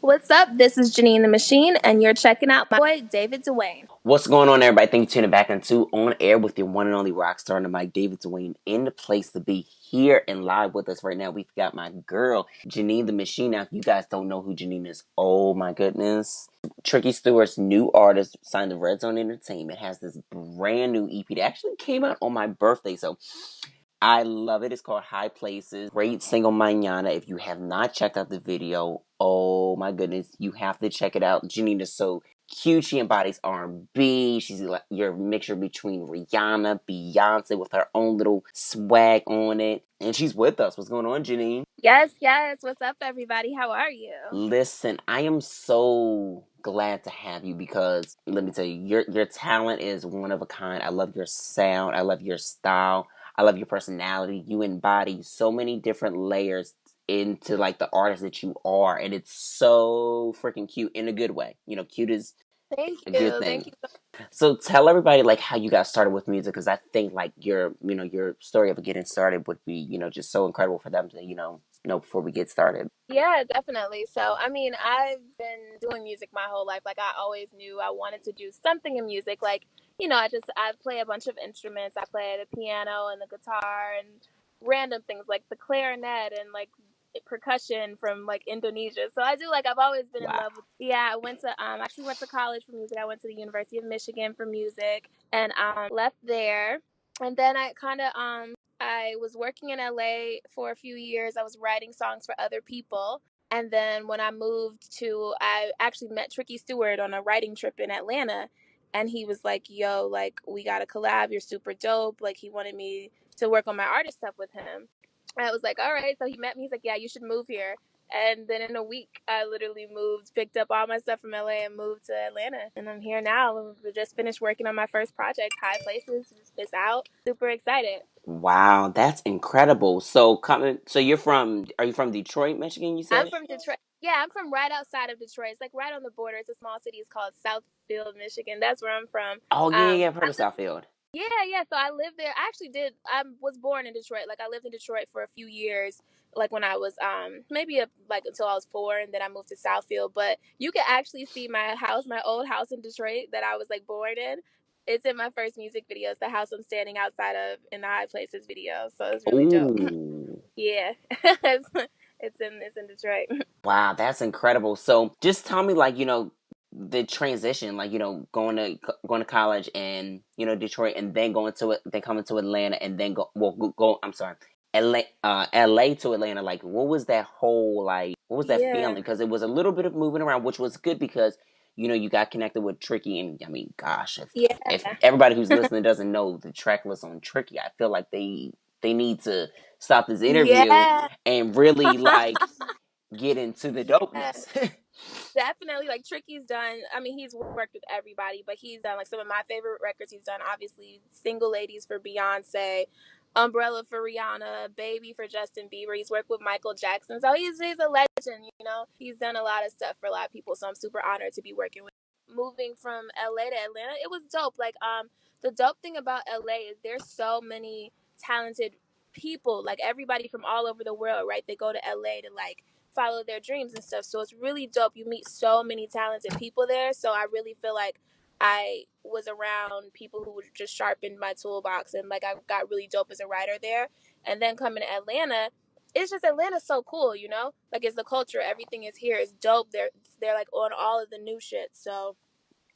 What's up? This is Janine the Machine, and you're checking out my boy, David Duane. What's going on, everybody? Thank you for tuning back into On Air with your one and only rock star and Mike David Duane in the place to be here and live with us right now. We've got my girl, Janine the Machine. Now, if you guys don't know who Janine is, oh my goodness. Tricky Stewart's new artist signed to Red Zone Entertainment has this brand new EP that actually came out on my birthday. So I love it. It's called High Places. Great single Mañana. If you have not checked out the video, oh my goodness, you have to check it out. Janine is so cute. She embodies R&B. She's like your mixture between Rihanna, Beyonce with her own little swag on it. And she's with us. What's going on, Janine? Yes, yes. What's up, everybody? How are you? Listen, I am so glad to have you because let me tell you, your talent is one of a kind. I love your sound. I love your style. I love your personality. You embody so many different layers into like the artist that you are, and it's so freaking cute in a good way. You know, cute is Thank a good you. Thank thing. you. So tell everybody like how you got started with music because I think like your story of getting started would be just so incredible for them to know before we get started. Yeah, definitely. So, I've been doing music my whole life. Like, I always knew I wanted to do something in music. Like, I play a bunch of instruments. I play the piano and the guitar and random things like the clarinet and like percussion from like Indonesia. So I do like I've always been in Wow. love with. Yeah, I went to actually went to college for music. I went to the University of Michigan for music and left there. And then I was working in LA for a few years. I was writing songs for other people. And then when I actually met Tricky Stewart on a writing trip in Atlanta. And he was like, yo, like, we got to collab. You're super dope. Like, he wanted me to work on my artist stuff with him. I was like, all right. So he met me. He's like, yeah, you should move here. And then in a week, I literally moved, picked up all my stuff from LA and moved to Atlanta. And I'm here now. We just finished working on my first project, High Places. It's out. Super excited. Wow, that's incredible. So are you from Detroit, Michigan, you I'm said? from Detroit. Yeah, I'm from right outside of Detroit. It's like right on the border. It's a small city. It's called Southfield, Michigan. That's where I'm from. Oh yeah, yeah, I've heard of Southfield. Yeah, yeah. So I lived there. I actually did. I was born in Detroit. Like I lived in Detroit for a few years. Like when I was like until I was 4, and then I moved to Southfield. But you can actually see my house, my old house in Detroit that I was like born in. It's in my first music video. It's the house I'm standing outside of in the High Places video. So it's really dope. Ooh. Yeah, it's in Detroit. Wow, that's incredible. So just tell me like, the transition, like, going to college and, Detroit and then going to it, then coming to Atlanta and then I'm sorry. LA to Atlanta, like what was that whole like what was that feeling? Yeah. Because it was a little bit of moving around, which was good because you got connected with Tricky, and I mean, gosh, Yeah. if everybody who's listening doesn't know the track list on Tricky, I feel like they need to stop this interview Yeah. and really like get into the Yeah. dopeness. Definitely. Like Tricky's done. I mean, he's worked with everybody, but he's done like some of my favorite records. He's done obviously "Single Ladies" for Beyonce, "Umbrella" for Rihanna, "Baby" for Justin Bieber. He's worked with Michael Jackson, so he's a legend. He's done a lot of stuff for a lot of people. So I'm super honored to be working with. Moving from LA to Atlanta, it was dope. Like the dope thing about LA is there's so many talented people. Like everybody from all over the world, right? They go to LA to like follow their dreams and stuff. So it's really dope. You meet so many talented people there. So I really feel like I was around people who just sharpened my toolbox and like I got really dope as a writer there. And then coming to Atlanta, it's just Atlanta's so cool. Like it's the culture, everything is here. It's dope. They're like on all of the new shit. So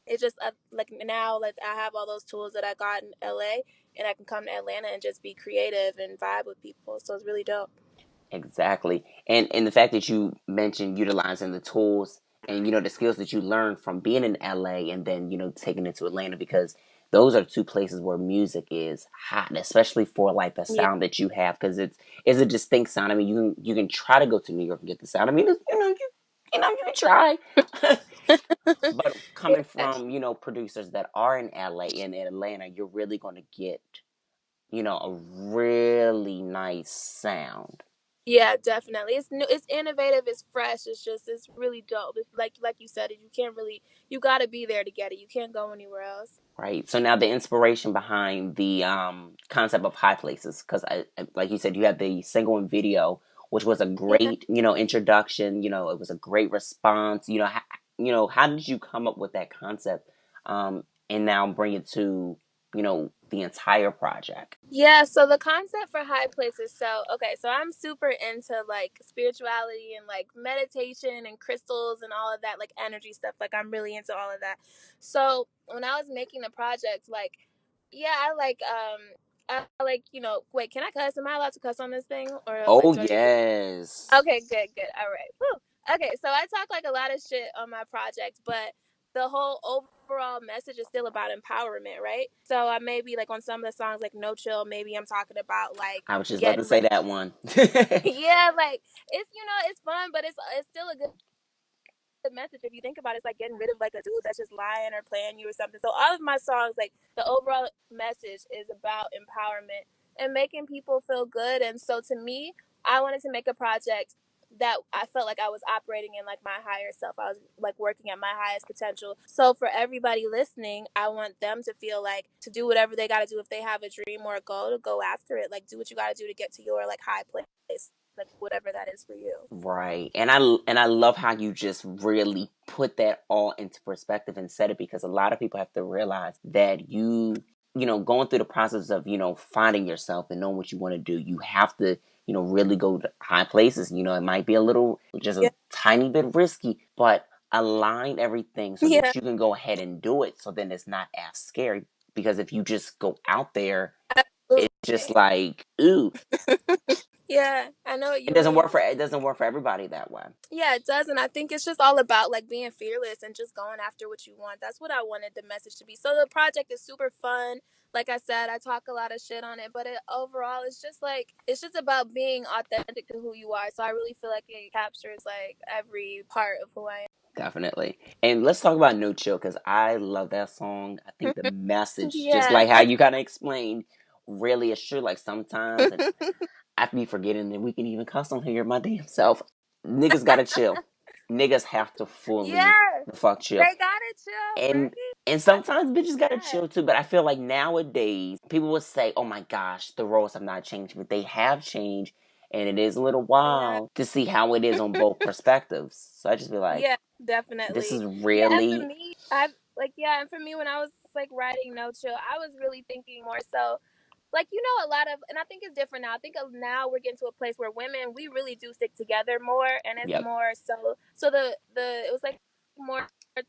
it's just like now like I have all those tools that I got in LA and I can come to Atlanta and just be creative and vibe with people. So it's really dope. Exactly. And the fact that you mentioned utilizing the tools and the skills that you learned from being in LA and then taking it to Atlanta because those are two places where music is hot, especially for like the Yeah. sound that you have because it's a distinct sound. I mean, you can try to go to New York and get the sound. I mean, you can try. But coming from, producers that are in LA and in Atlanta, you're really going to get, a really nice sound. Yeah, definitely. It's new, it's innovative, it's fresh, it's really dope. It's like you said, you can't really you got to be there to get it. You can't go anywhere else. Right. So now the inspiration behind the concept of high places, because like you said, you had the single and video. which was a Yeah. great, introduction. It was a great response. How did you come up with that concept, and now bring it to, the entire project? Yeah, so the concept for high places. So, okay, so I'm super into like spirituality and like meditation and crystals and all of that, like energy stuff. Like, I'm really into all of that. So, when I was making the project, like, yeah, I like, wait, can I cuss? Am I allowed to cuss on this thing? Or like, Oh do I need to be? yes. Okay, good, good. All right. Whew. Okay, so I talk like a lot of shit on my project, but the whole overall message is still about empowerment, right? So I maybe like on some of the songs like No Chill, maybe I'm talking about like I was just about to getting say rid. that one. Yeah, like it's it's fun, but it's still a good message if you think about it. It's like getting rid of like a dude that's just lying or playing you or something. So all of my songs, like the overall message is about empowerment and making people feel good. And so to me, I wanted to make a project that I felt like I was operating in like my higher self. I was like working at my highest potential. So for everybody listening, I want them to feel like to do whatever they got to do. If they have a dream or a goal, to go after it. Like do what you got to do to get to your like high place, like whatever that is for you. Right. And I love how you just really put that all into perspective and said it, because a lot of people have to realize that going through the process of, finding yourself and knowing what you want to do, you have to, really go to high places. It might be a little, just Yeah. a tiny bit risky, but align everything so Yeah. that you can go ahead and do it. So then it's not as scary, because if you just go out there, it's just Absolutely. like, ooh, Yeah, I know what it you doesn't mean. work for everybody that way. Yeah, it does, and I think it's just all about like being fearless and just going after what you want. That's what I wanted the message to be. So the project is super fun. Like I said, I talk a lot of shit on it, but overall, it's just like it's just about being authentic to who you are. So I really feel like it captures like every part of who I Definitely. And let's talk about No Chill, because I love that song. I think the am. message, just Yeah. like how you kind of explained, really is true. Like sometimes, and I be forgetting that we can even cuss on here, my damn self. Niggas gotta chill. Niggas have to fully Yeah, the fuck chill. they gotta chill, And right? and I sometimes bitches gotta yeah, chill too. But I feel like nowadays people would say, "Oh my gosh, the roles have not changed," but they have changed, and it is a little yeah. wild to see how it is on both perspectives. So I just be like, Yeah, this definitely. is Yeah, and for really me, I like yeah, and for me when I was like writing No Chill, I was really thinking more so like a lot of, and I think it's different now. I think now we're getting to a place where women we really do stick together more, and it's yep. more so the it was like more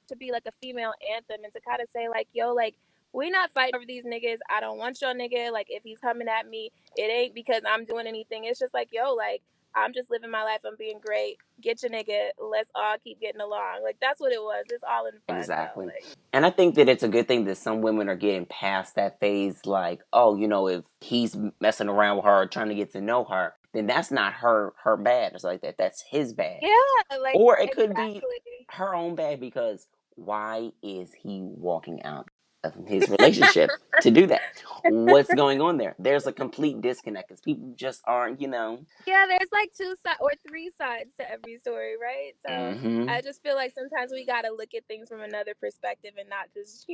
to be like a female anthem and to kind of say like yo like we not fighting over these niggas. I don't want your nigga. Like if he's coming at me, it ain't because I'm doing anything. It's just like yo like I'm just living my life. I'm being great. Get your nigga. Let's all keep getting along. Like that's what it was. It's all in fun though. Exactly. Like And I think that it's a good thing that some women are getting past that phase, like, oh, if he's messing around with her, trying to get to know her, then that's not her bad. It's like that. That's his bad. yeah, like Or it could be exactly. her own bad, because why is he walking out of his relationship to do that? What's going on there? There's a complete disconnect, because people just aren't. Yeah, there's like two sides or three sides to every story, right? So Hmm. I just feel like sometimes we gotta look at things from another perspective and not just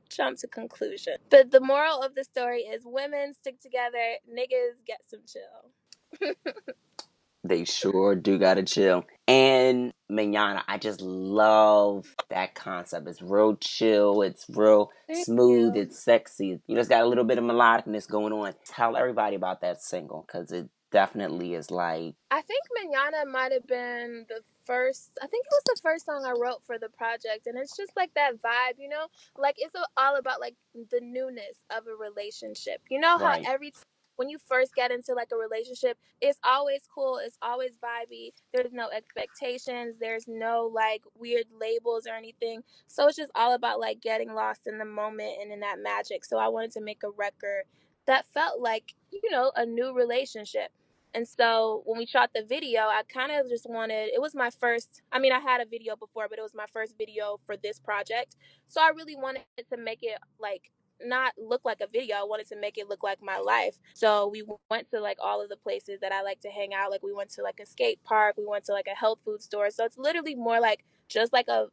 jump to conclusion. But the moral of the story is women stick together, niggas get some chill. They sure do gotta chill. And Manana, I just love that concept. It's real chill, it's real Thank smooth, you. it's sexy. It's got a little bit of melodicness going on. Tell everybody about that single, because it definitely is like, I think Manana might have been the first. I think it was the first song I wrote for the project, and it's just like that vibe, Like it's all about like the newness of a relationship. You know how right. when you first get into like a relationship, it's always cool, it's always vibey. There's no expectations, there's no like weird labels or anything. So it's just all about like getting lost in the moment and in that magic. So I wanted to make a record that felt like a new relationship. And so when we shot the video, I kind of just wanted, it was my first, I mean, I had a video before, but it was my first video for this project. So I really wanted to make it like not look like a video. I wanted to make it look like my life. So we went to like all of the places that I like to hang out. Like we went to like a skate park, we went to like a health food store. So it's literally more like just like a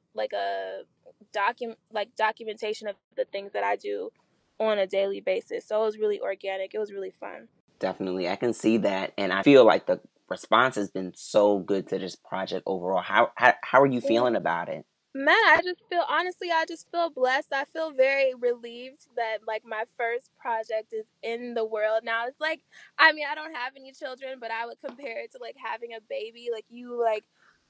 documentation of the things that I do on a daily basis. So it was really organic. It was really fun. Definitely. I can see that. And I feel like the response has been so good to this project overall. How are you feeling about it? Man, I just feel honestly, I just feel blessed. I feel very relieved that like my first project is in the world now. It's like, I mean, I don't have any children, but I would compare it to like having a baby. Like you like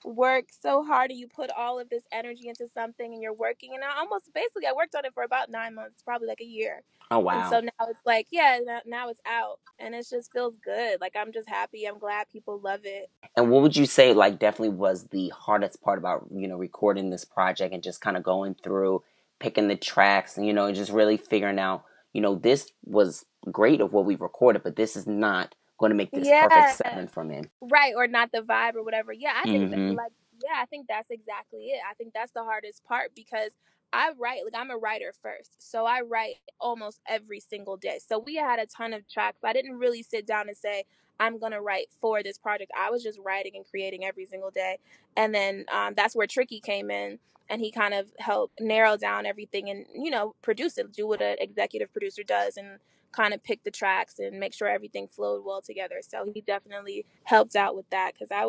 work so hard and you put all of this energy into something and you're working and I almost basically I worked on it for about 9 months, probably like a year. Oh And so wow. now it's like, yeah, now it's out and it just feels good. Like I'm just happy. I'm glad people love it. And what would you say, like, definitely was the hardest part about, recording this project and just kind of going through, picking the tracks, and, just really figuring out, this was great of what we recorded, but this is not going to make this perfect Yeah. seven from it. Right, or not the vibe or whatever. Yeah, I think that, Mm-hmm. like, yeah, I think that's exactly it. I think that's the hardest part because I write, like, I'm a writer first. So I write almost every single day. So we had a ton of tracks. I didn't really sit down and say, I'm going to write for this project. I was just writing and creating every single day. And then that's where Tricky came in and he kind of helped narrow down everything and, produce it, do what an executive producer does and kind of pick the tracks and make sure everything flowed well together. So he definitely helped out with that because I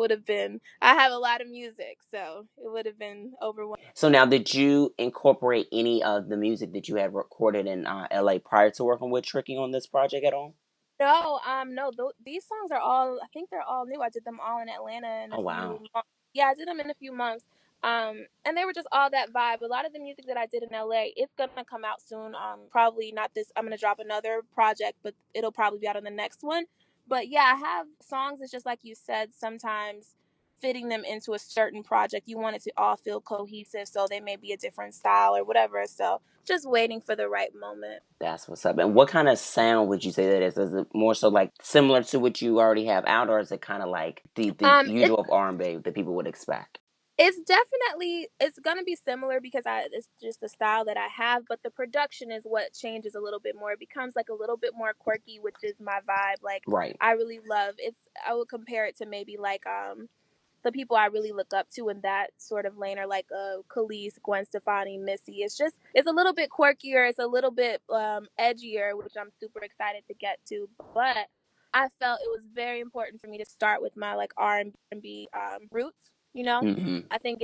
have a lot of music, so it would have been overwhelming. So now, did you incorporate any of the music that you had recorded in LA prior to working with Tricky on this project at all? No, no, these songs are all, I think they're all new. I did them all in Atlanta in a Oh few wow. months. Yeah, I did them in a few months. And they were just all that vibe. A lot of the music that I did in LA, it's gonna come out soon. Probably not this. I'm gonna drop another project, but it'll probably be out on the next one. But yeah, I have songs. It's just like you said. Sometimes fitting them into a certain project, you want it to all feel cohesive, so they may be a different style or whatever. So just waiting for the right moment. That's what's up. And what kind of sound would you say that is? Is it more so like similar to what you already have out, or is it kind of like the It's usual of R&B that people would expect? it's gonna be similar because it's just the style that I have, but the production is what changes a little bit more. It becomes like a little bit more quirky, which is my vibe. Like Right. I really love it's. I would compare it to maybe like the people I really look up to in that sort of lane are like Khalees, Gwen Stefani, Missy. It's a little bit quirkier, it's a little bit edgier, which I'm super excited to get to. But I felt it was very important for me to start with my like R&B roots. You know, Hmm. I think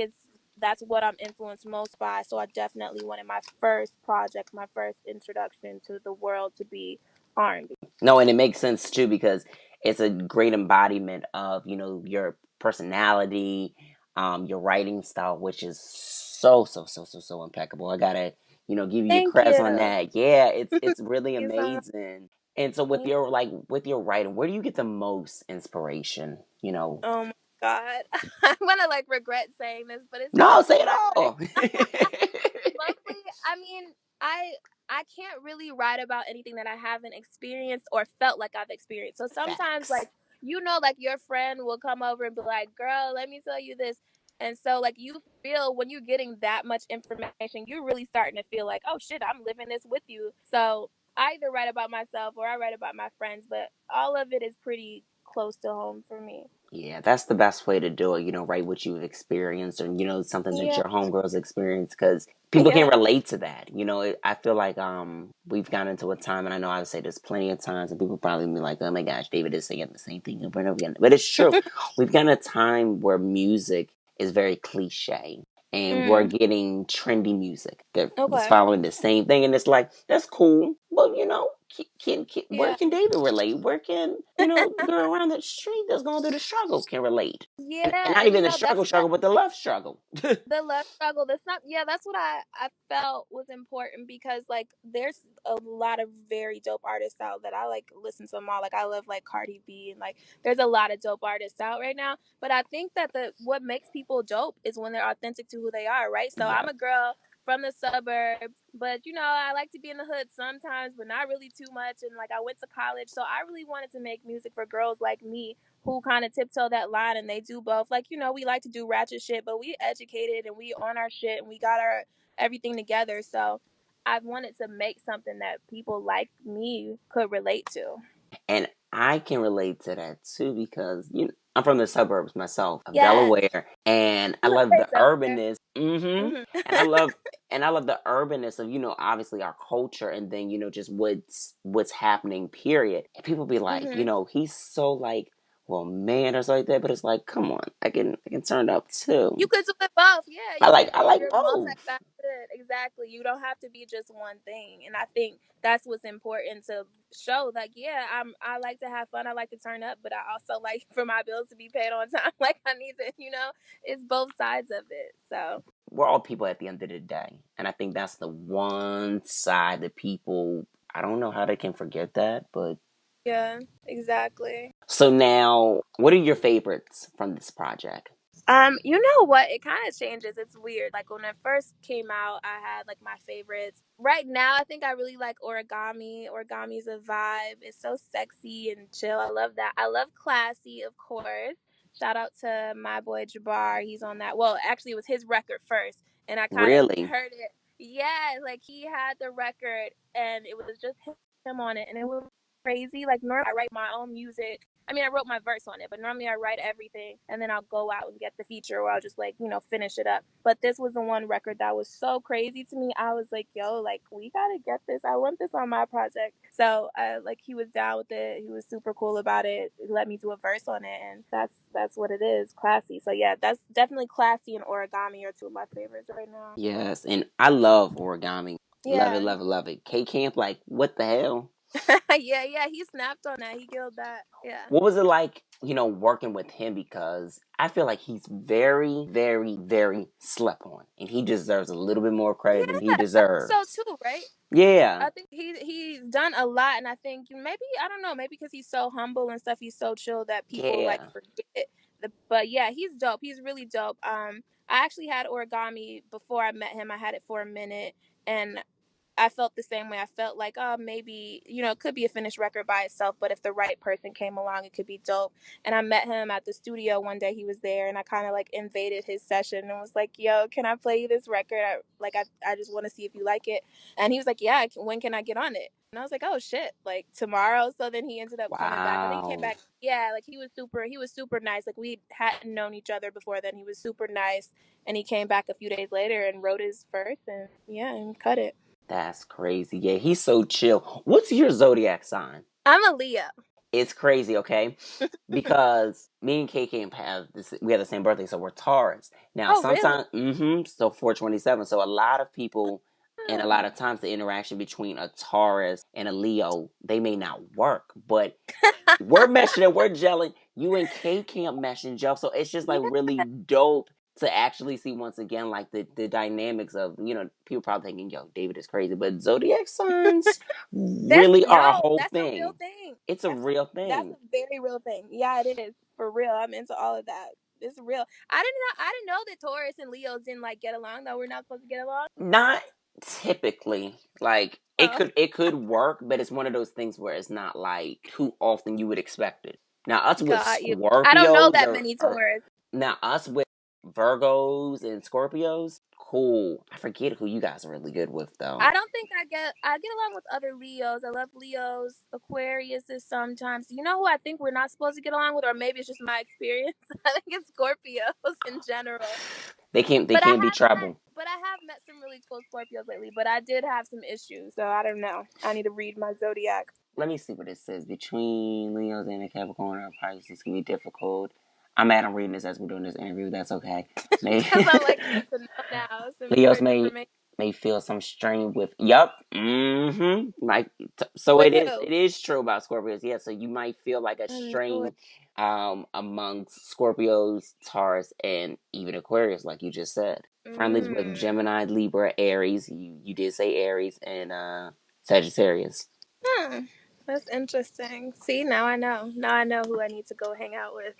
that's what I'm influenced most by. So I definitely wanted my first project, my first introduction to the world to be R&B. No, and it makes sense too because it's a great embodiment of your personality, your writing style, which is so impeccable. I gotta give you Thank creds on you. that. Yeah, it's really Thank you so much. amazing. And so with your writing, where do you get the most inspiration? Oh my god. I'm gonna like regret saying this, but it's No, say mostly it my all. mostly I mean, I can't really write about anything that I haven't experienced or felt like I've experienced. So sometimes Facts. like like your friend will come over and be like, "Girl, let me tell you this." And so like you feel when you're getting that much information, you're really starting to feel like, "Oh shit, I'm living this with you." So I either write about myself or I write about my friends, but all of it is pretty close to home for me. Yeah, that's the best way to do it. Write what you've experienced, or something that Yeah. your homegirls experienced, because people can Yeah. relate to that. I feel like we've gotten into a time, and I know I would say this plenty of times, and people probably be like, "Oh my gosh, David is saying the same thing over and over again," but it's true. We've gotten a time where music is very cliche, and we're Mm, getting trendy music that is okay. following the same thing, and it's like that's cool, but where Yeah. can David relate? Where can the girl around the street that's going through the struggle can relate? And Yeah, not and even the struggle, struggle, but the love struggle. the love struggle. That's not. Yeah, that's what I felt was important because like there's a lot of very dope artists out that I like listen to them all. Like I love like Cardi B and like there's a lot of dope artists out right now. But I think that the what makes people dope is when they're authentic to who they are. Right. So I'm Yep. a girl from the suburbs, but I like to be in the hood sometimes, but not really too much. And like I went to college, so I really wanted to make music for girls like me who kind of tiptoe that line and they do both. Like, we like to do ratchet shit, but we educated and we on our shit and we got our everything together. So I wanted to make something that people like me could relate to. And I can relate to that too because I'm from the suburbs myself of Yes. Delaware, and I You love like the Delaware. urbanness. And Hmm. I love the urbanness of obviously our culture, and then just what's happening. Period. And people be like, Hmm. he's so like well, man, or something like that. But it's like, come on, I can turn up You too. could do it both. Yeah, I you like could. I like You're both. multifaceted. Exactly. You don't have to be just one thing. And I think that's what's important to show. Like, yeah, I like to have fun. I like to turn up, but I also like for my bills to be paid on time. Like I need to, it's both sides of it. So We're all people at the end of the day, and I think that's the one side that people. I don't know how they can forget that, but yeah, exactly. so now, what are your favorites from this project? You know what? It kind of changes. It's weird. Like when it first came out, I had like my favorites. Right now, I think I really like Origami. Origami's a vibe. It's so sexy and chill. I love that. I love Classy, of course. Shout out to my boy Jabbar. He's on that. Well, actually, it was his record first, and I kind of Really? heard it. Yeah, like he had the record, and it was just him on it, and it was crazy. Like normally, I write my own music. I mean, I wrote my verse on it, but normally I write everything and then I'll go out and get the feature or I'll just like, finish it up. But this was the one record that was so crazy to me. I was like, yo, like, we got to get this. I want this on my project. So, like, he was down with it. He was super cool about it. He let me do a verse on it. And that's what it is. Classy. So, yeah, that's definitely Classy and Origami are two of my favorites right now. Yes, and I love Origami. Love it, Yeah. love it, love it. K Camp, like, what the hell? Yeah, yeah. He snapped on that. He killed that. Yeah. What was it like, working with him? Because I feel like he's very, very, very slept on, and he deserves a little bit more credit than he Yeah. I think so deserves. too, right? Yeah, I think he's done a lot, and I think maybe I don't know, maybe because he's so humble and stuff, he's so chill that people like yeah. forget. But yeah, he's dope. He's really dope. I actually had Origami before I met him. I had it for a minute, and I felt the same way. I felt like, oh, maybe, it could be a finished record by itself, but if the right person came along, it could be dope. And I met him at the studio one day. He was there, and I kind of like invaded his session and was like, yo, can I play you this record? I just want to see if you like it. And he was like, yeah, when can I get on it? And I was like, oh shit, like tomorrow. So then he ended up coming back. I think he came Wow, back. Yeah, like he was super nice. Like we hadn't known each other before then. He was super nice. And he came back a few days later and wrote his verse and yeah, and cut it. that's crazy. Yeah, he's so chill. What's your zodiac sign? I'm a Leo. It's crazy, okay? Because me and KK have this, we have the same birthday, so we're Taurus. Now, Oh, really? sometimes, so 427. So a lot of people, and a lot Hmm. of times, the interaction between a Taurus and a Leo, they may not work, but we're meshing it, we're gelling. You and K Camp meshing gel, so it's just like Yeah, really dope to actually see once again like the dynamics of people probably thinking, yo, David is crazy, but zodiac signs that's really are a no, whole that's a real thing. thing. It's a real That's thing. a very real thing. Yeah, it is for real. I'm into all of that. It's real. I didn't know that Taurus and Leos didn't like get along. Though we're not supposed to get along. Not typically. Like it Oh, could work, but it's one of those things where it's not like too often you would expect it. Now us with got you. I don't know Scorpios that or, many or Taurus. now us with Virgos and Scorpios, cool. I forget who you guys are really good with though. I don't think I get along with other Leos. I love Leos, Aquariuses sometimes. You know who I think we're not supposed to get along with, or maybe it's just my experience. I think it's Scorpios in general. They But can't be trouble. I have met some really cool Scorpios lately. But I did have some issues, so I don't know. I need to read my zodiac. Let me see what it says. Between Leos and a Capricorn or Pisces can be difficult. I'm mad I'm reading this as we're doing this interview. That's okay. May Because I'm like, I need to know now. It's Leos important may information. feel some strain with yup. Like so With it who? is true about Scorpios. Yeah, so you might feel like a I knew strain it. amongst Scorpios, Taurus, and even Aquarius, like you just said. Friendlies with Mm. Gemini, Libra, Aries. You did say Aries and Sagittarius. Hmm. That's interesting. See, now I know. Now I know who I need to go hang out with.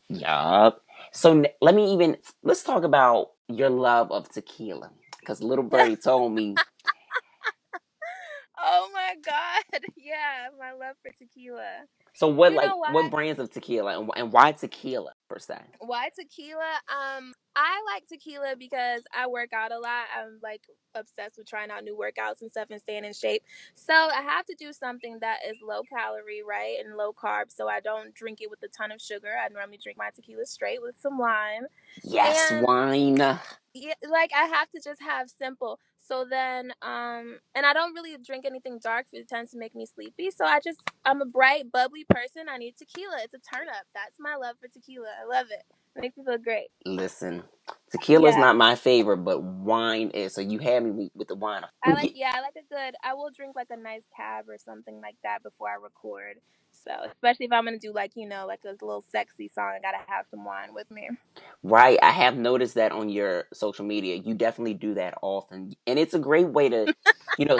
Yup. So let me even let's talk about your love of tequila. Because little birdie told me. Oh my god. Yeah, my love for tequila. So what You like know what why? brands of tequila and why tequila per se? Why tequila? I like tequila because I work out a lot. I'm like obsessed with trying out new workouts and stuff and staying in shape. So I have to do something that is low calorie, right? And low carb so I don't drink it with a ton of sugar. I normally drink my tequila straight with some lime. Yes, And wine. yeah, like I have to just have simple. So then, and I don't really drink anything dark because it tends to make me sleepy. So I'm a bright, bubbly person. I need tequila. It's a turn up. That's my love for tequila. I love it. It makes me feel great. Listen, tequila's Yeah. not my favorite, but wine is. So you had me with the wine. I like a good, I will drink like a nice cab or something like that before I record. So, especially if I'm going to do like, like a little sexy song, I got to have some wine with me. Right. I have noticed that on your social media. You definitely do that often. And it's a great way to,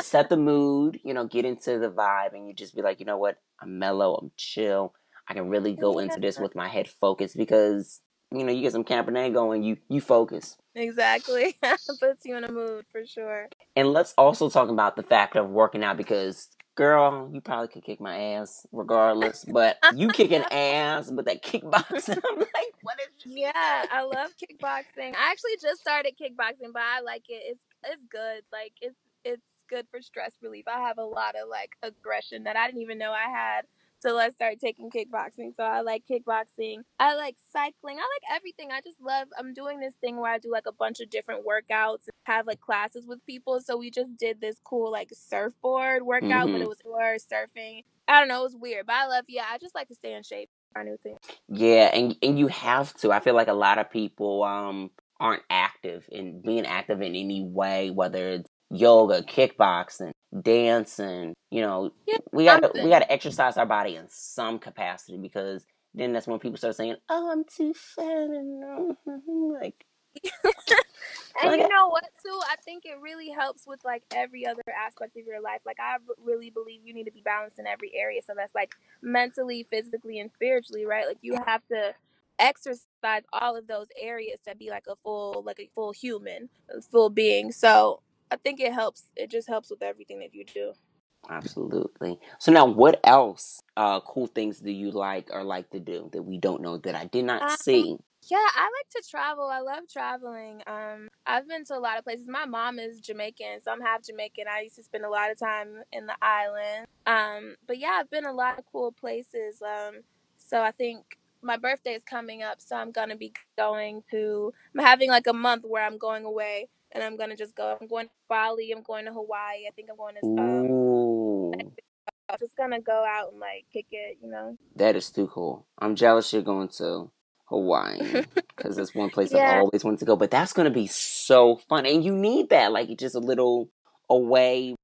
set the mood, get into the vibe, and you just be like, you know what? I'm mellow, I'm chill. I can really go into this Yeah. with my head focused because, you get some Cabernet going, you focus. Exactly. Puts you in a mood for sure. And let's also talk about the fact of working out because, girl, you probably could kick my ass regardless, but you kicking ass with that kickboxing. I'm like, what is Yeah, Janine I love kickboxing. I actually just started kickboxing, but I like it. It's good. Like it's good for stress relief. I have a lot of like aggression that I didn't even know I had till I started taking kickboxing. So I like kickboxing. I like cycling. I like everything. I just love. I'm doing this thing where I do like a bunch of different workouts and have like classes with people. So we just did this cool like surfboard workout, but doing? it was for surfing. I don't know. It was weird, but I love. Yeah, I just like to stay in shape. Try new things. Yeah, and you have to. I feel like a lot of people aren't active in being active in any way, whether it's yoga, kickboxing, dancing. Yeah, we something. gotta exercise our body in some capacity because then that's when people start saying, "Oh, I'm too fat," and like, so And I you got know what, too? I think it really helps with like every other aspect of your life. Like, really believe you need to be balanced in every area. So that's like mentally, physically, and spiritually, right? Like, you have to exercise all of those areas to be like a full human, a full being. So I think it helps. It just helps with everything that you do. absolutely. So now, what else cool things do you like or like to do that we don't know that I did not Um, see? yeah, I like to travel. I love traveling. I've been to a lot of places. My mom is Jamaican, so I'm half Jamaican. I used to spend a lot of time in the island. But yeah, I've been a lot of cool places. So I think my birthday is coming up, so I'm gonna be going to. I'm having like a month where I'm going away, and I'm gonna just go. I'm going to Bali. I'm going to Hawaii. I think I'm going to. Ooh. I'm just gonna go out and like kick it. That is too cool. I'm jealous you're going to Hawaii because that's one place I've Yeah. always wanted to go. But that's going to be so fun, and you need that, like just a little away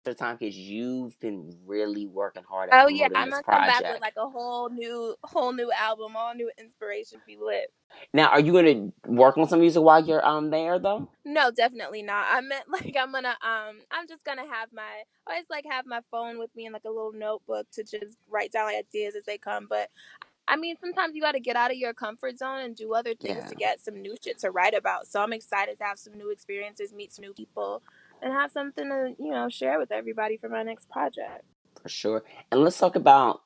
for time because you've been really working hard at Oh yeah, promoting I'm this gonna come back with project. like a whole new album, all new inspiration. Be lit. Now, are you going to work on some music while you're there though? No, definitely not. I meant like I'm just gonna have I always like have my phone with me and like a little notebook to just write down like ideas as they come. But I mean, sometimes you got to get out of your comfort zone and do other things Yeah. to get some new shit to write about. So I'm excited to have some new experiences, meet some new people, and have something to share with everybody for my next project. For sure. And let's talk about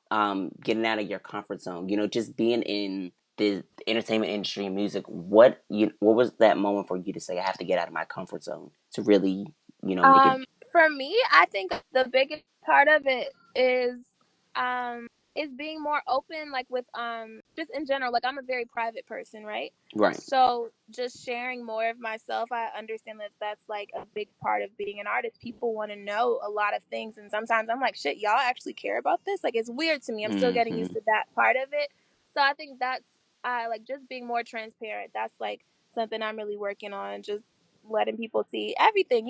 getting out of your comfort zone. Just being in the entertainment industry and music. What was that moment for you to say I have to get out of my comfort zone to really, make it For me, I think the biggest part of it is being more open, like with just in general. Like I'm a very private person, right? right? So just sharing more of myself, I understand that that's like a big part of being an artist. People want to know a lot of things, and sometimes I'm like, shit, y'all actually care about this? Like it's weird to me. I'm still getting Hmm. used to that part of it. So I think that's I like just being more transparent. That's like something I'm really working on. Just letting people see everything.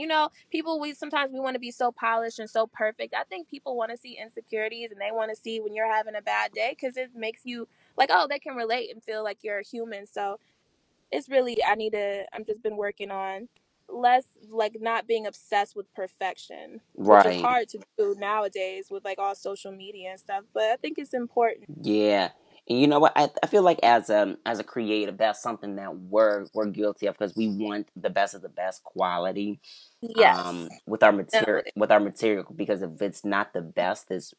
People we sometimes we want to be so polished and so perfect. I think people want to see insecurities and they want to see when you're having a bad day because it makes you like, oh, they can relate and feel like you're a human. So it's really I'm just been working on less like not being obsessed with perfection, which is Right. hard to do nowadays with like all social media and stuff. But I think it's important. Yeah. And you know what? I feel like as a creative, that's something that we're guilty of because we want the best of the best quality Yes, definitely. with our material because if it's not the best it's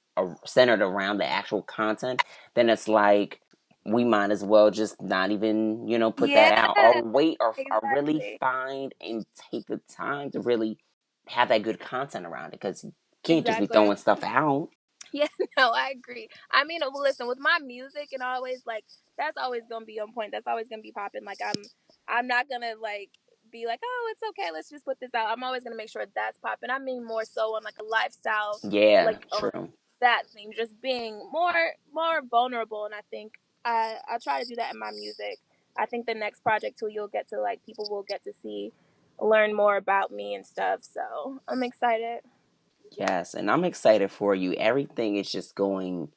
centered around the actual content, then it's like we might as well just not even put that Yeah, out or wait or really exactly. find and take the time to really have that good content around it because you can't just be Exactly. throwing stuff out. Yeah, no, I agree. I mean, well, listen, with my music and always like that's always gonna be on point. That's always gonna be popping. Like I'm not gonna like be like, oh, it's okay, let's just put this out. I'm always gonna make sure that's popping. I mean, more so on like a lifestyle, Yeah, like on true. that thing, just being more vulnerable. And I think I try to do that in my music. I think the next project too, you'll get to like people will get to see, learn more about me and stuff. So I'm excited. Yes, and I'm excited for you. Everything is just going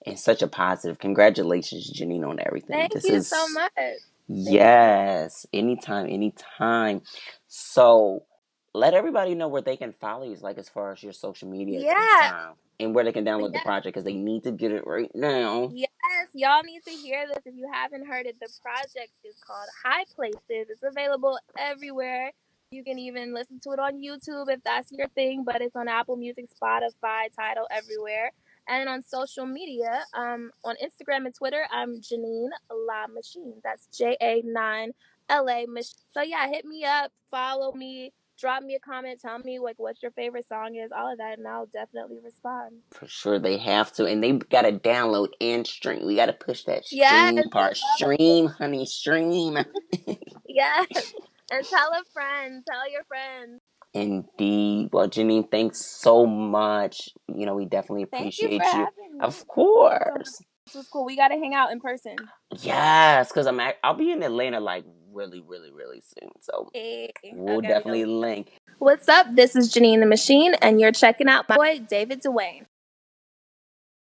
in such a positive. Congratulations, Janine, on everything. Thank This you so is much. Thank you. yes, anytime, anytime. So let everybody know where they can follow you, like as far as your social media at this Yeah. time, and where they can download the Yes. project because they need to get it right now. Yes, y'all need to hear this. If you haven't heard it, the project is called High Places. It's available everywhere. You can even listen to it on YouTube if that's your thing, but it's on Apple Music, Spotify, Tidal, everywhere. And on social media, on Instagram and Twitter, I'm Janine La Machine. That's JA9LA Machine. So yeah, hit me up, follow me, drop me a comment, tell me like what your favorite song is, all of that, and I'll definitely respond. For sure, they have to, and they gotta download and stream. We gotta push that Yes, stream part. love. Stream, honey, stream. Yes. And tell a friend, tell your friends. Indeed. Well, Janine, thanks so much. We definitely Thank you for appreciate you. having me. Of Thank you so much. course. This was cool. We got to hang out in person. Yes, because I'll be in Atlanta like really, really, really soon. So Hey. we'll Okay, we definitely go. link. What's up? This is Janine the Machine, and you're checking out my boy, David Duane.